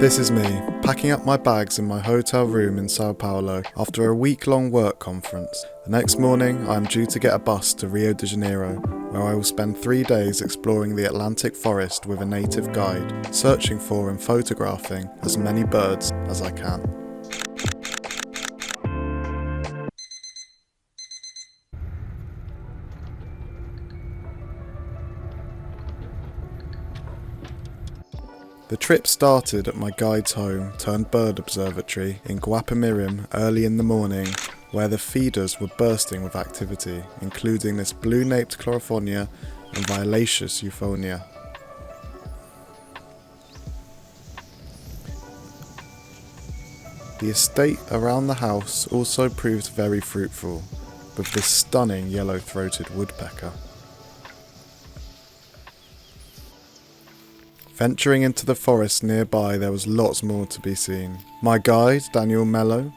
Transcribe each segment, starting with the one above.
This is me, packing up my bags in my hotel room in Sao Paulo after a week-long work conference. The next morning, I am due to get a bus to Rio de Janeiro, where I will spend 3 days exploring the Atlantic forest with a native guide, searching for and photographing as many birds as I can. The trip started at my guide's home turned bird observatory in Guapimirim early in the morning, where the feeders were bursting with activity, including this blue-naped Chlorophornia and violaceous Euphonia. The estate around the house also proved very fruitful, with this stunning yellow-throated woodpecker. Venturing into the forest nearby, there was lots more to be seen. My guide, Mello,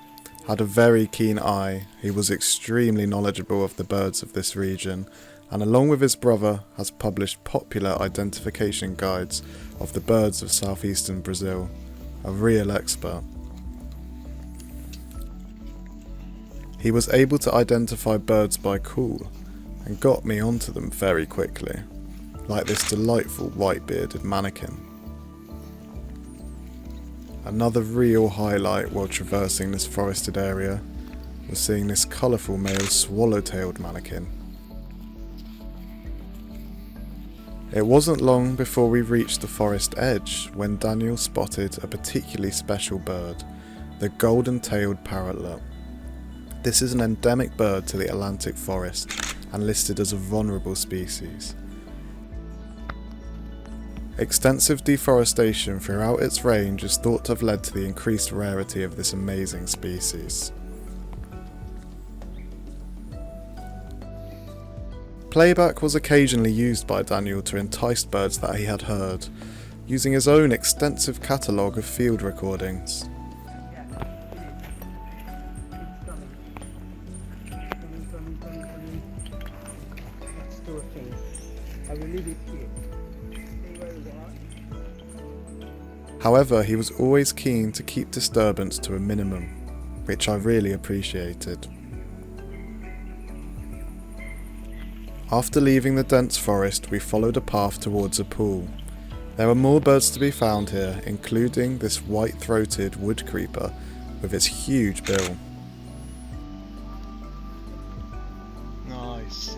had a very keen eye. He was extremely knowledgeable of the birds of this region, and along with his brother has published popular identification guides of the birds of southeastern Brazil. A real expert. He was able to identify birds by call, and got me onto them very quickly, like this delightful white-bearded mannequin. Another real highlight while traversing this forested area was seeing this colourful male swallow-tailed mannequin. It wasn't long before we reached the forest edge when Daniel spotted a particularly special bird, the golden-tailed parrotlet. This is an endemic bird to the Atlantic forest and listed as a vulnerable species. Extensive deforestation throughout its range is thought to have led to the increased rarity of this amazing species. Playback was occasionally used by Daniel to entice birds that he had heard, using his own extensive catalogue of field recordings. However, he was always keen to keep disturbance to a minimum, which I really appreciated. After leaving the dense forest, we followed a path towards a pool. There were more birds to be found here, including this white-throated wood creeper with its huge bill. Nice.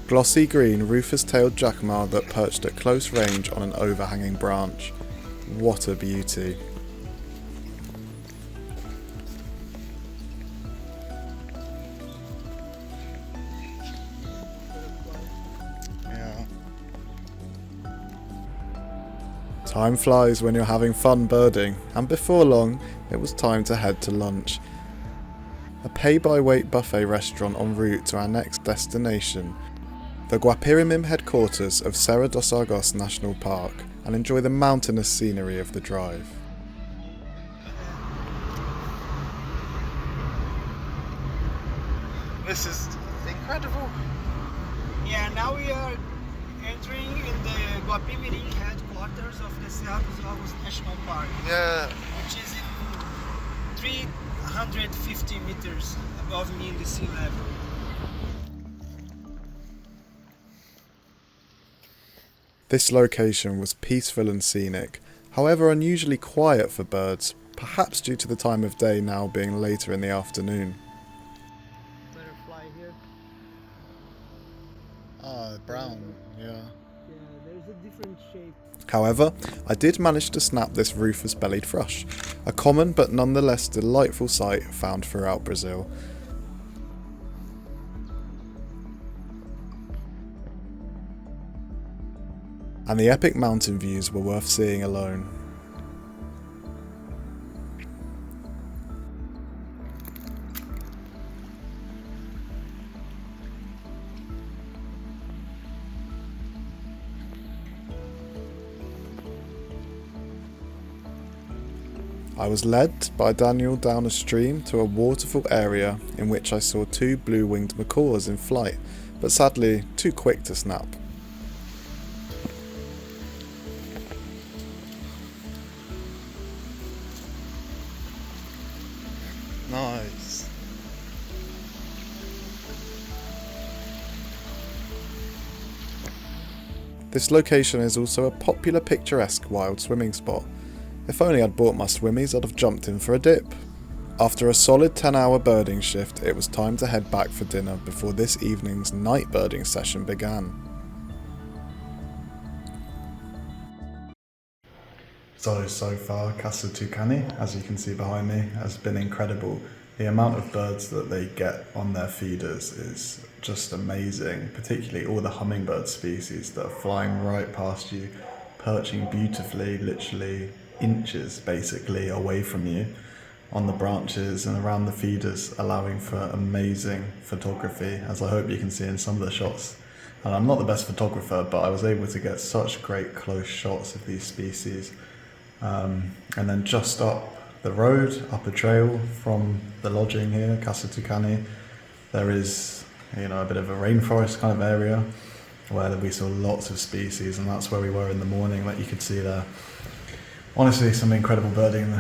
Glossy green rufous-tailed jacamar that perched at close range on an overhanging branch. What a beauty. Yeah. Time flies when you're having fun birding, and before long, it was time to head to lunch. A pay-by-weight buffet restaurant en route to our next destination, the Guapimirim headquarters of Serra dos Argos National Park, and enjoy the mountainous scenery of the drive. This is incredible. Yeah, now we are entering in the Guapimirim headquarters of the Serra dos Argos National Park, Yeah. which is in 350 meters above mean the sea level. This location was peaceful and scenic, however unusually quiet for birds, perhaps due to the time of day now being later in the afternoon. Butterfly here. Ah, brown. Yeah. Yeah, there's a different shape. However, I did manage to snap this rufous-bellied thrush, a common but nonetheless delightful sight found throughout Brazil. And the epic mountain views were worth seeing alone. I was led by Daniel down a stream to a waterfall area in which I saw 2 blue-winged macaws in flight, but sadly too quick to snap. Nice. This location is also a popular picturesque wild swimming spot. If only I'd bought my swimmies, I'd have jumped in for a dip. After a solid 10-hour birding shift, it was time to head back for dinner before this evening's night birding session began. So far, Casa Tucani, as you can see behind me, has been incredible. The amount of birds that they get on their feeders is just amazing, particularly all the hummingbird species that are flying right past you, perching beautifully, literally inches basically away from you on the branches and around the feeders, allowing for amazing photography, as I hope you can see in some of the shots. And I'm not the best photographer, but I was able to get such great close shots of these species. And then just up the road, up a trail from the lodging here, Casa Tucani, there is, a bit of a rainforest kind of area where we saw lots of species, and that's where we were in the morning, like you could see there. Honestly, some incredible birding,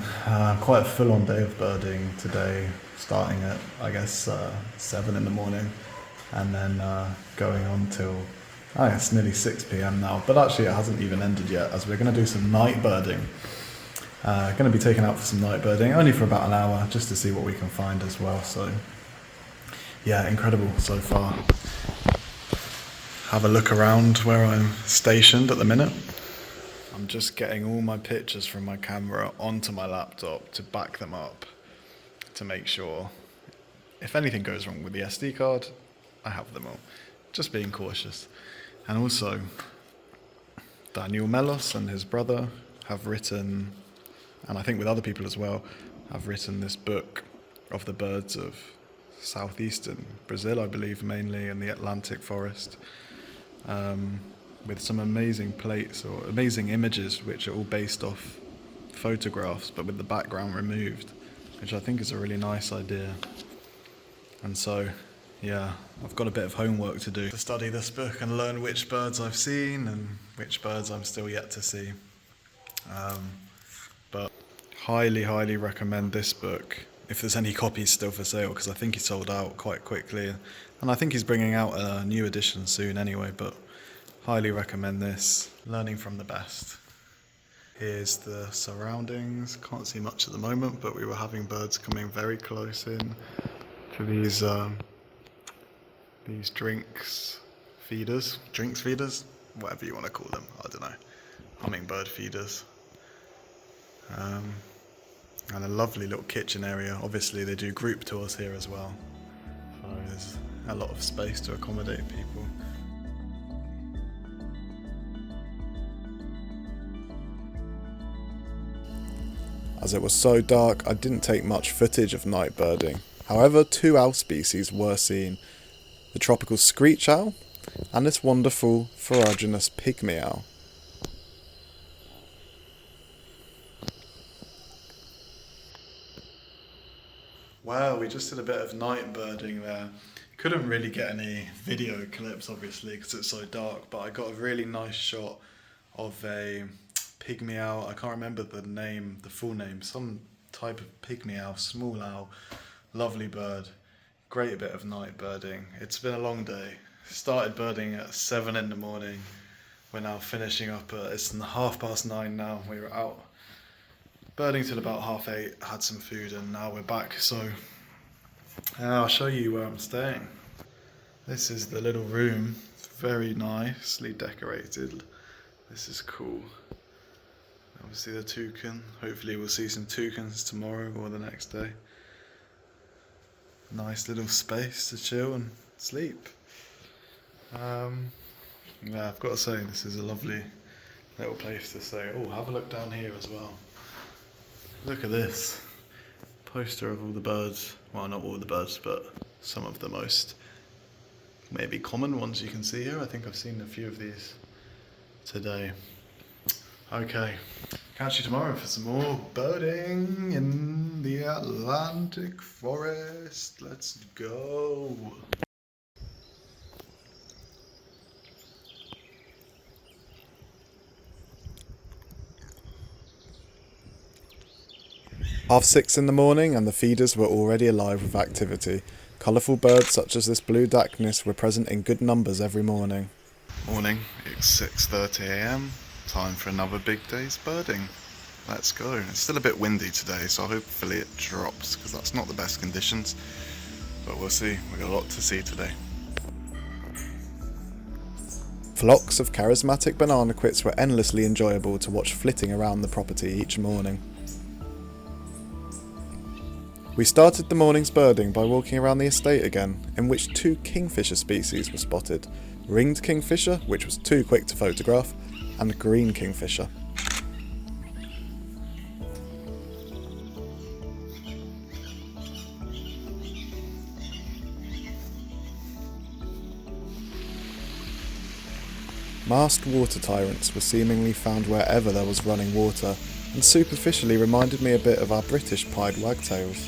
quite a full-on day of birding today, starting at, I guess, 7 in the morning, and then going on till, I guess, nearly 6 p.m. now, but actually it hasn't even ended yet, as we're going to do some night birding. Going to be taken out for some night birding, only for about an hour, just to see what we can find as well. So, yeah, incredible so far. Have a look around where I'm stationed at the minute. I'm just getting all my pictures from my camera onto my laptop to back them up, to make sure if anything goes wrong with the SD card, I have them all. Just being cautious. And also, Daniel Mello and his brother have written, and I think with other people as well, have written this book of the birds of southeastern Brazil, I believe, mainly in the Atlantic forest, with some amazing plates or amazing images which are all based off photographs but with the background removed, which I think is a really nice idea. And so, yeah, I've got a bit of homework to do to study this book and learn which birds I've seen and which birds I'm still yet to see. But highly recommend this book if there's any copies still for sale, because I think he sold out quite quickly, and I think he's bringing out a new edition soon anyway, but highly recommend this. Learning from the best. Here's the surroundings. Can't see much at the moment, but we were having birds coming very close in to these drinks feeders, whatever you want to call them, I don't know, hummingbird feeders. And a lovely little kitchen area. Obviously they do group tours here as well, so there's a lot of space to accommodate people. As it was so dark, I didn't take much footage of night birding. However, 2 owl species were seen: the tropical screech owl and this wonderful ferruginous pygmy owl. Wow, we just did a bit of night birding there. Couldn't really get any video clips, obviously, because it's so dark, but I got a really nice shot of a pygmy owl. I can't remember the name, the full name, some type of pygmy owl, small owl, lovely bird. Great bit of night birding. It's been a long day. Started birding at 7 in the morning. We're now finishing up it's 9:30 now. We were out birding till about 8:30, had some food, and now we're back. So I'll show you where I'm staying. This is the little room. It's very nicely decorated. This is cool. Obviously the toucan. Hopefully we'll see some toucans tomorrow or the next day. Nice little space to chill and sleep. Yeah, I've got to say, this is a lovely little place to stay. Oh, have a look down here as well. Look at this poster of all the birds. Well, not all the birds, but some of the most maybe common ones you can see here. I think I've seen a few of these today. Okay, catch you tomorrow for some more birding in the Atlantic forest. Let's go. 6:30 in the morning and the feeders were already alive with activity. Colourful birds such as this blue dacnus were present in good numbers every morning. Morning, it's 6:30 AM. Time for another big day's birding. Let's go. It's still a bit windy today, so hopefully it drops, because that's not the best conditions. But we'll see. We've got a lot to see today. Flocks of charismatic banana quits were endlessly enjoyable to watch flitting around the property each morning. We started the morning's birding by walking around the estate again, in which 2 kingfisher species were spotted. Ringed kingfisher, which was too quick to photograph, and green kingfisher. Masked water tyrants were seemingly found wherever there was running water, and superficially reminded me a bit of our British pied wagtails.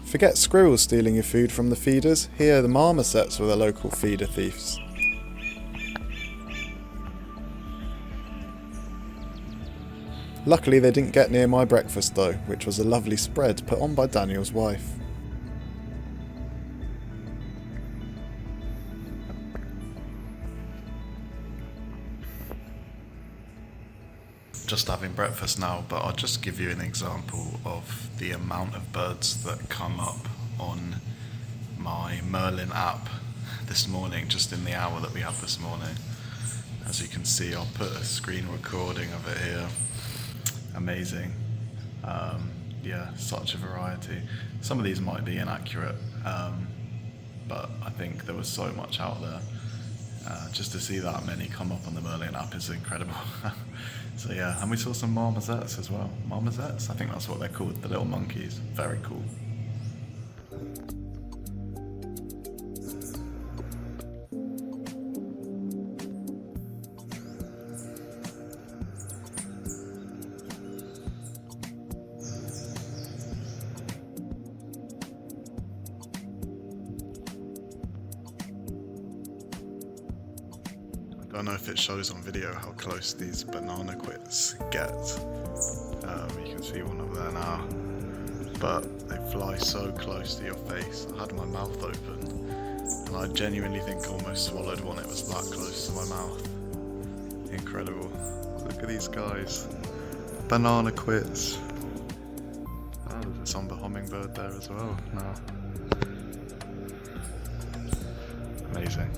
Forget squirrels stealing your food from the feeders, here the marmosets were the local feeder thieves. Luckily they didn't get near my breakfast though, which was a lovely spread put on by Daniel's wife. Just having breakfast now, but I'll just give you an example of the amount of birds that come up on my Merlin app this morning, just in the hour that we had this morning. As you can see, I'll put a screen recording of it here. Amazing. Yeah, such a variety. Some of these might be inaccurate, but I think there was so much out there. Just to see that many come up on the Merlin app is incredible. So yeah, and we saw some marmosets as well. Marmosets? I think that's what they're called, the little monkeys. Very cool. I don't know if it shows on video how close these banana quits get. You can see one over there now, but they fly so close to your face. I had my mouth open and I genuinely think I almost swallowed one. It was that close to my mouth. Incredible. Look at these guys. Banana quits. Oh, there's a somber hummingbird there as well now. Amazing.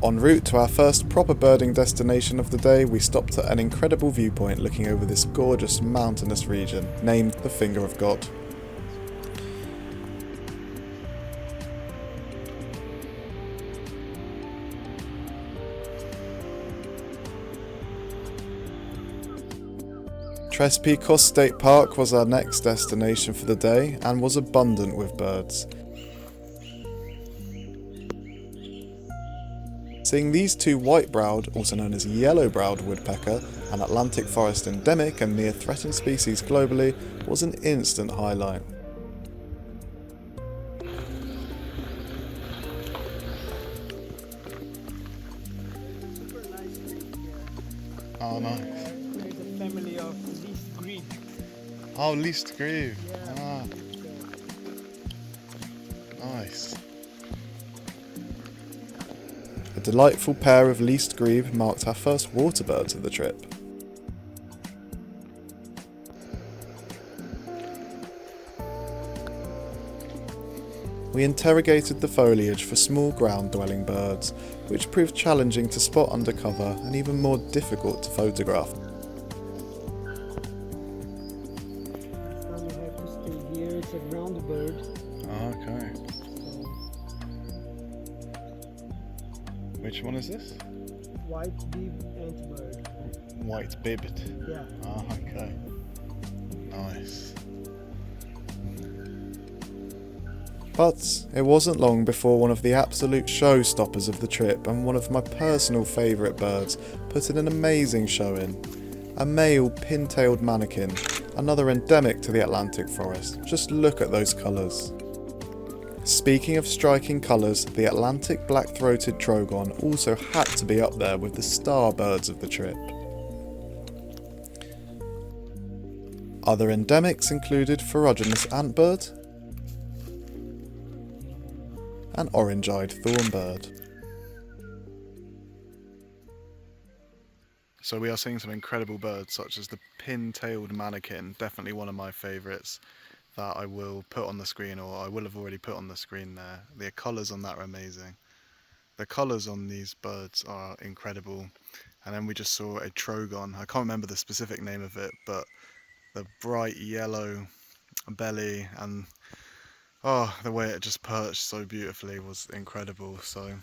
En route to our first proper birding destination of the day, we stopped at an incredible viewpoint looking over this gorgeous mountainous region, named the Finger of God. Trespos State Park was our next destination for the day and was abundant with birds. Seeing these 2 white-browed, also known as yellow-browed woodpecker, an Atlantic forest endemic and near threatened species globally, was an instant highlight. Oh, nice. There's a family of least green. Oh, least green. Yeah. Ah. Nice. A delightful pair of least grebe marked our first water birds of the trip. We interrogated the foliage for small ground-dwelling birds, which proved challenging to spot under cover and even more difficult to photograph. Now we have to stay here. It's a ground bird. Okay. Which one is this? White-bib antbird. White-bibbed. Yeah. Ah, okay. Nice. But it wasn't long before one of the absolute showstoppers of the trip and one of my personal favourite birds put in an amazing showing. A male pin-tailed manakin, another endemic to the Atlantic forest. Just look at those colours. Speaking of striking colours, the Atlantic black-throated trogon also had to be up there with the star birds of the trip. Other endemics included ferruginous antbird and orange-eyed thornbird. So we are seeing some incredible birds such as the pin-tailed manakin, definitely one of my favourites that I will put on the screen, or I will have already put on the screen there. The colours on that are amazing. The colours on these birds are incredible. And then we just saw a trogon. I can't remember the specific name of it, but the bright yellow belly and the way it just perched so beautifully was incredible. So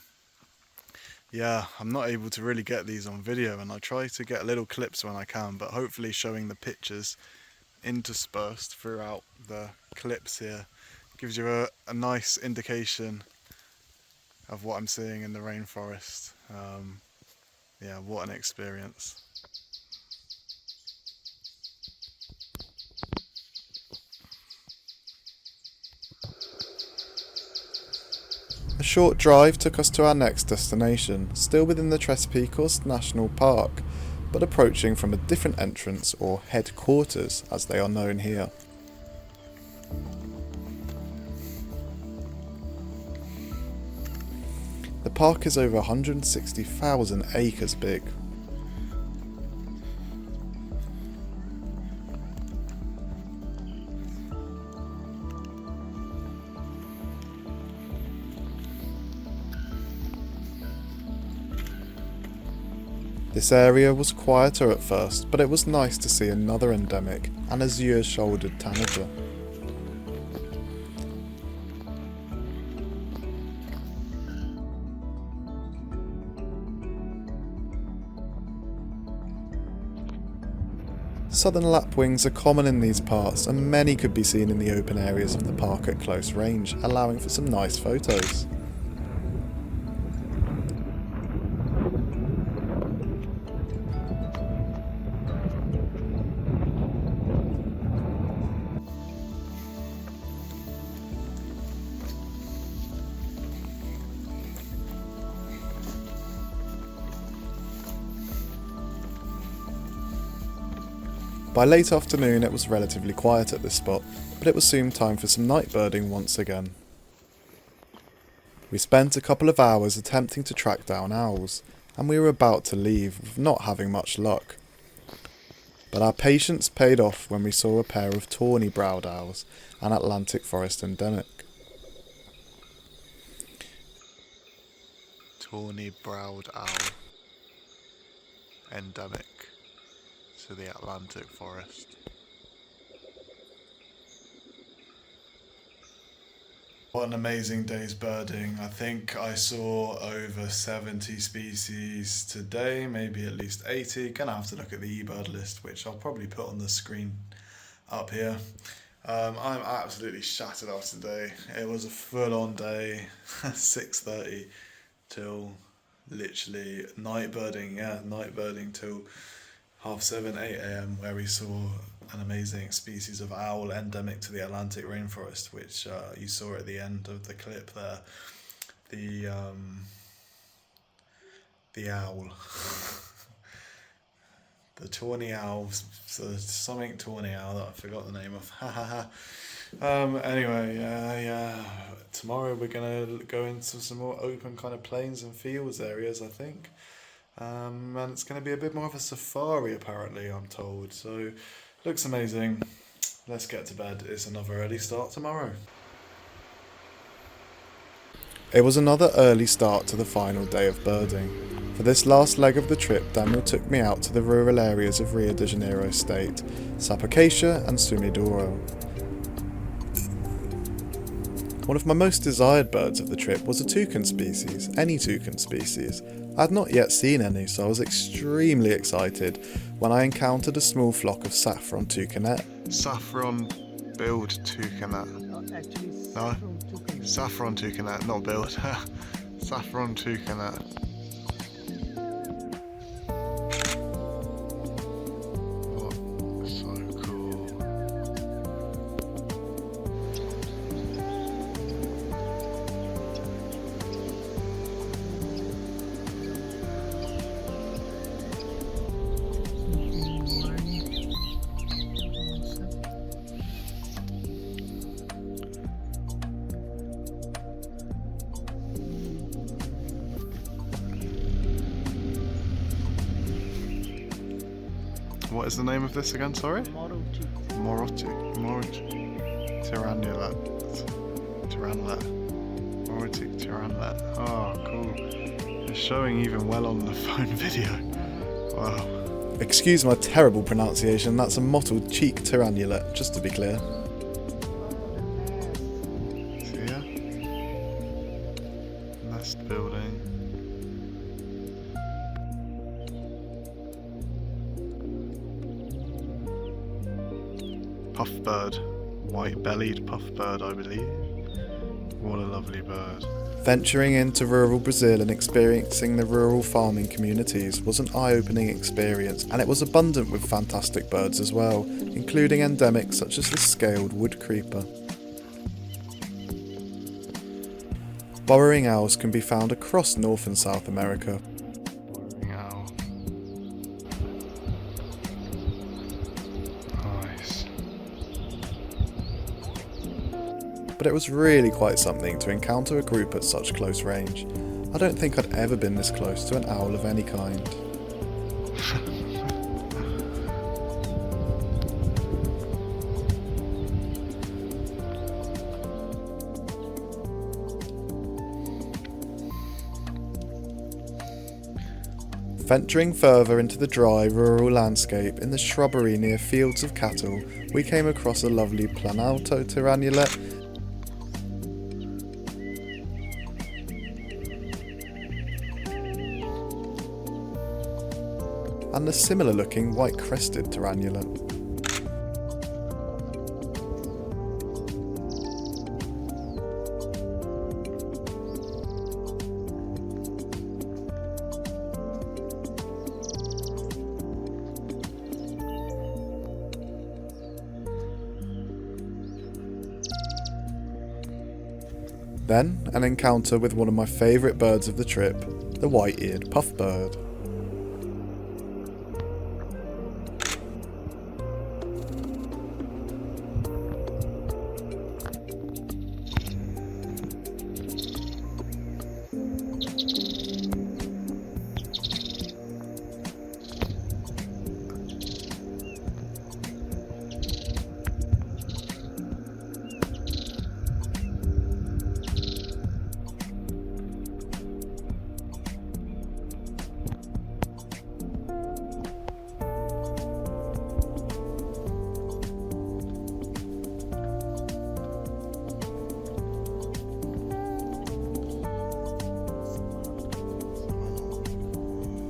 yeah, I'm not able to really get these on video, and I try to get little clips when I can, but hopefully showing the pictures interspersed throughout the clips here gives you a nice indication of what I'm seeing in the rainforest. Yeah, what an experience. A short drive took us to our next destination, still within the Trespos National Park, but approaching from a different entrance, or headquarters as they are known here. The park is over 160,000 acres big. This area was quieter at first, but it was nice to see another endemic, an azure-shouldered tanager. Southern lapwings are common in these parts, and many could be seen in the open areas of the park at close range, allowing for some nice photos. By late afternoon it was relatively quiet at this spot, but it was soon time for some night birding once again. We spent a couple of hours attempting to track down owls, and we were about to leave with not having much luck. But our patience paid off when we saw a pair of tawny-browed owls, an Atlantic forest endemic. Tawny-browed owl, endemic to the Atlantic forest. What an amazing day's birding. I think I saw over 70 species today, maybe at least 80. Gonna have to look at the eBird list, which I'll probably put on the screen up here. I'm absolutely shattered after today. It was a full-on day, 6:30 till literally night birding till 7:30, 8 a.m, where we saw an amazing species of owl endemic to the Atlantic rainforest, which you saw at the end of the clip there. The owl. The tawny owl, so something tawny owl that I forgot the name of. Anyway, yeah. Tomorrow we're gonna go into some more open kind of plains and fields areas, I think. And it's going to be a bit more of a safari apparently, I'm told, so looks amazing. Let's get to bed. It's another early start tomorrow. It was another early start to the final day of birding. For this last leg of the trip, Daniel took me out to the rural areas of Rio de Janeiro state, Sapucaia and Sumidouro. One of my most desired birds of the trip was a toucan species, any toucan species. I had not yet seen any, so I was extremely excited when I encountered a small flock of saffron toucanet. Saffron-billed toucanet. Actually, No? Saffron toucanet, not build. Saffron toucanet. Oh, so cool. What is the name of this again, sorry? Morotic. Tyrannulet. Morotic tyrannulet. Oh, cool. It's showing even well on the phone video. Wow. Excuse my terrible pronunciation, that's a mottled cheek tyrannulet, just to be clear. See ya? Nest building. Puffbird. White-bellied puffbird, I believe. What a lovely bird. Venturing into rural Brazil and experiencing the rural farming communities was an eye-opening experience, and it was abundant with fantastic birds as well, including endemics such as the scaled wood creeper. Burrowing owls can be found across North and South America. Burrowing owl. Nice. But it was really quite something to encounter a group at such close range. I don't think I'd ever been this close to an owl of any kind. Venturing further into the dry rural landscape in the shrubbery near fields of cattle, we came across a lovely Planalto tyrannulet and the similar looking white-crested tyrannulet. Then, an encounter with one of my favourite birds of the trip, the white-eared puffbird.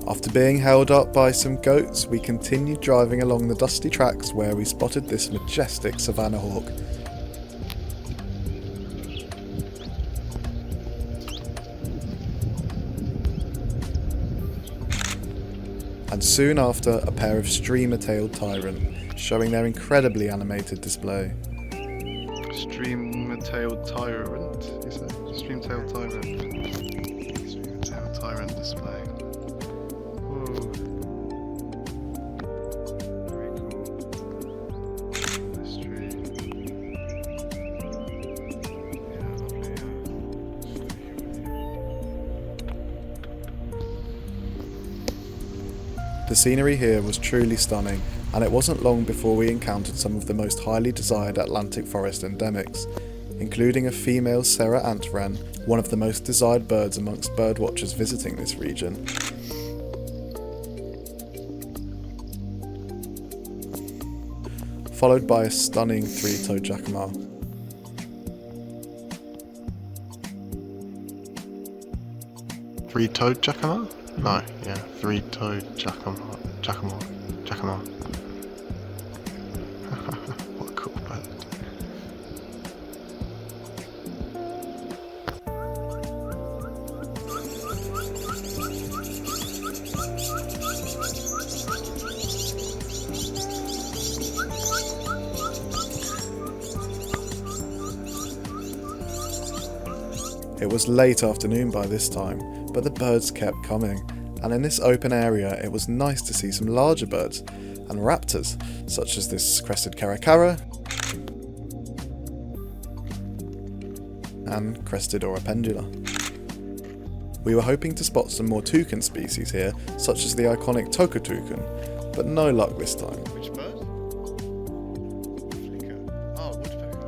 After being held up by some goats, we continued driving along the dusty tracks where we spotted this majestic savanna hawk. And soon after, a pair of streamer-tailed tyrant, showing their incredibly animated display. Streamer-tailed tyrant, you say? Stream-tailed tyrant. Streamer-tailed tyrant display. The scenery here was truly stunning, and it wasn't long before we encountered some of the most highly desired Atlantic forest endemics, including a female Serra ant wren, one of the most desired birds amongst birdwatchers visiting this region. Followed by a stunning three-toed jacamar. Three-toed jacamar? No, yeah, three-toed jacamar. What a cool bird. It was late afternoon by this time, but the birds kept coming, and in this open area it was nice to see some larger birds and raptors, such as this crested caracara and crested orapendula. We were hoping to spot some more toucan species here, such as the iconic toka toucan, but no luck this time. Which bird? Flicker. Oh, woodpecker.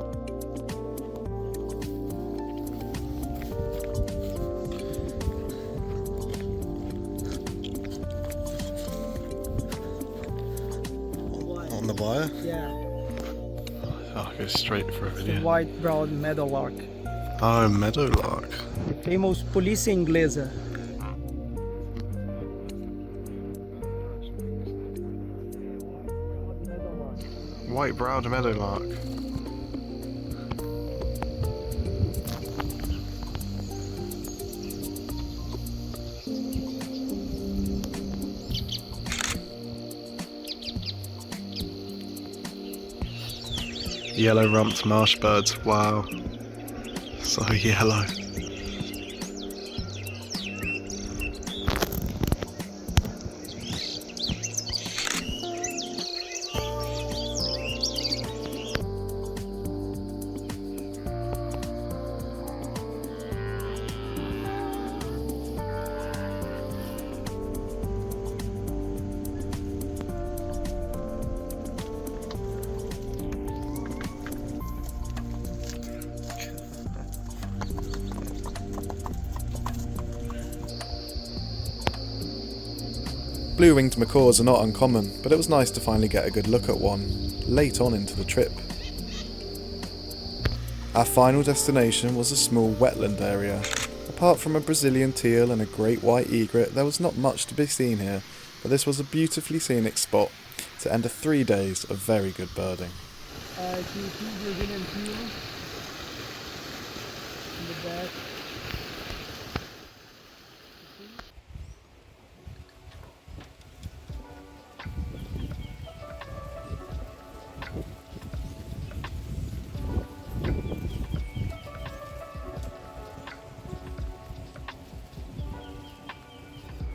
On the wire? Yeah, I'll go straight for a the video. white-browed meadowlark. Oh, meadowlark. The famous polícia inglesa. White-browed meadowlark. Yellow-rumped marsh birds. Wow. So yellow. Blue-winged macaws are not uncommon, but it was nice to finally get a good look at one, late on into the trip. Our final destination was a small wetland area. Apart from a Brazilian teal and a great white egret, there was not much to be seen here, but this was a beautifully scenic spot to end 3 days of very good birding. Brazilian teal in the back.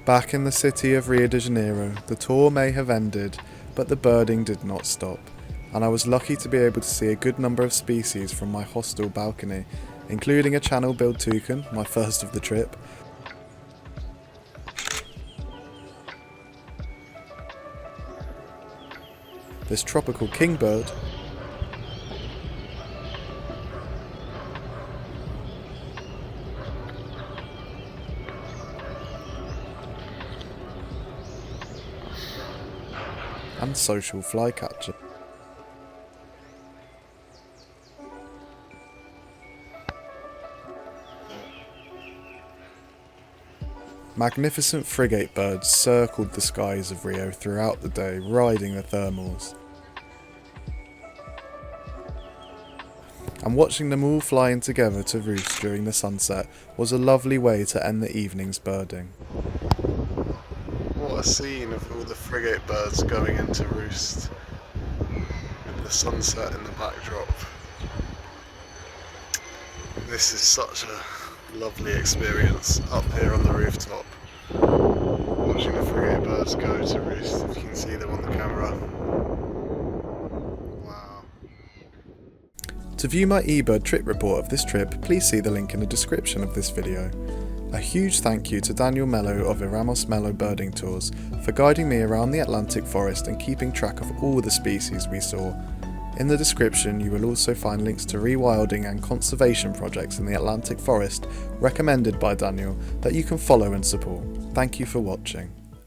Back in the city of Rio de Janeiro, the tour may have ended, but the birding did not stop, and I was lucky to be able to see a good number of species from my hostel balcony, including a channel-billed toucan, my first of the trip, this tropical kingbird, and social flycatcher. Magnificent frigate birds circled the skies of Rio throughout the day, riding the thermals. And watching them all flying together to roost during the sunset was a lovely way to end the evening's birding. What a scene of all the frigate birds going into roost with the sunset in the backdrop. This is such a lovely experience up here on the rooftop, watching the frigate birds go to roost, if you can see them on the camera. Wow. To view my eBird trip report of this trip, please see the link in the description of this video. A huge thank you to Daniel Mello of Iramos Mello Birding Tours for guiding me around the Atlantic forest and keeping track of all the species we saw. In the description you will also find links to rewilding and conservation projects in the Atlantic forest recommended by Daniel that you can follow and support. Thank you for watching.